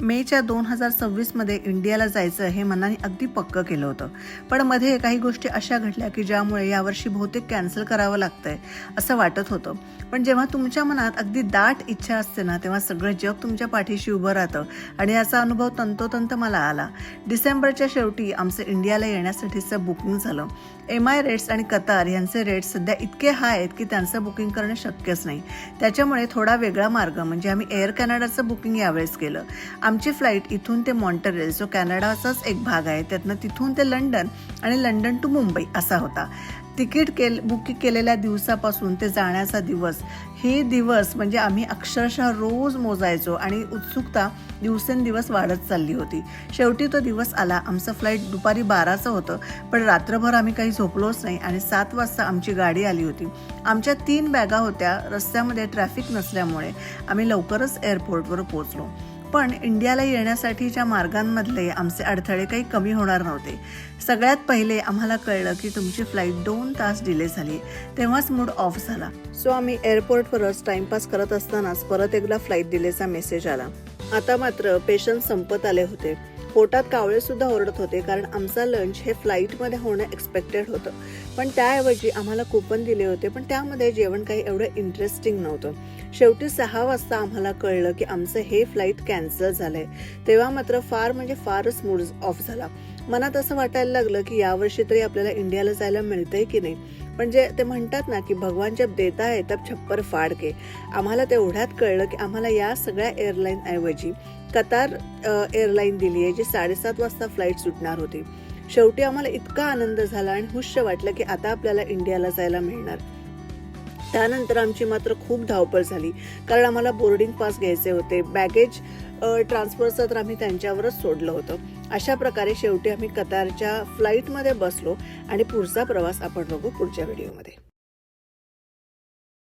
मेच्या 2026मध्ये इंडियाला जायचं हे मनाने अगदी पक्क केलं होतं. पण मध्ये काही गोष्टी अशा घडल्या की ज्यामुळे यावर्षी बहुतेक कॅन्सल करावं लागतंय असं वाटत होतं. पण जेव्हा तुमच्या मनात अगदी दाट इच्छा असते ना, तेव्हा सगळं जग तुमच्या पाठीशी उभं राहतं आणि याचा अनुभव तंतोतंत मला आला. डिसेंबरच्या शेवटी आमचं इंडियाला येण्यासाठीचं बुकिंग झालं. एमिरेट्स आणि कतार यांचे रेट्स सध्या इतके हाय आहेत की त्यांचं बुकिंग करणं शक्यच नाही. त्याच्यामुळे थोडा वेगळा मार्ग म्हणजे आम्ही एअर कॅनडाचं बुकिंग यावेळेस केलं. आमची फ्लाईट इथून ते मॉन्ट्रियल जो कॅनडाचाच एक भाग आहे, त्यातनं तिथून ते लंडन आणि लंडन टू मुंबई असा होता. तिकीट बुकिंग केलेल्या दिवसापासून ते जाण्याचा दिवस, हे दिवस म्हणजे आम्ही अक्षरशः रोज मोजायचो आणि उत्सुकता दिवसेंदिवस वाढत चालली होती. शेवटी तो दिवस आला. आमचं फ्लाईट दुपारी 12चं होतं, पण रात्रभर आम्ही काही झोपलोच नाही आणि 7 वाजता आमची गाडी आली होती. आमच्या 3 बॅगा होत्या. रस्त्यामध्ये ट्रॅफिक नसल्यामुळे आम्ही लवकरच एअरपोर्टवर पोहोचलो. पण इंडियाला येण्यासाठीच्या मार्गांमधले आमचे अडथळे काही कमी होणार नव्हते. सगळ्यात पहिले आम्हाला कळलं की तुमची फ्लाईट 2 तास डिले झाली. तेव्हाच मूड ऑफ झाला. सो आम्ही एअरपोर्टवरच टाइमपास करत असतानाच परत एकदा फ्लाईट डिलेचा मेसेज आला. आता मात्र पेशन्स संपत आले होते. पोटात कावळे सुद्धा ओरडत होते, कारण आमचा लंच हे फ्लाईटमध्ये होणं एक्सपेक्टेड होतं. पण त्याऐवजी आम्हाला कुपन दिले होते, पण त्यामध्ये जेवण काही एवढं इंटरेस्टिंग नव्हतं. शेवटी 6 वाजता आम्हाला कळलं की आमचं हे फ्लाईट कॅन्सल झालंय. तेव्हा मात्र फारच मूड ऑफ झाला. मनात असं वाटायला लागलं की यावर्षी तरी आपल्याला इंडियाला जायला मिळतंय की नाही. म्हणजे ते म्हणतात ना की भगवान जब देता है तब छप्पर फाड़ के. आम्हाला तेवढ्यात कळलं की आम्हाला या सगळ्या एअरलाईन ऐवजी कतार एअरलाईन दिली आहे, जी 7:30 वाजता फ्लाईट सुटणार होती. शेवटी आम्हाला इतका आनंद झाला आणि हुश्य वाटलं की आता आपल्याला इंडियाला जायला मिळणार. त्यानंतर आमची मात्र खूप धावपळ झाली, कारण आम्हाला बोर्डिंग पास घ्यायचे होते. बॅगेज ट्रान्सफरचं तर आम्ही त्यांच्यावरच सोडलं होतं. अशा प्रकारे शेवटी आम्ही कतारच्या फ्लाईटमध्ये बसलो आणि पुढचा प्रवास आपण बघू पुढच्या व्हिडिओमध्ये.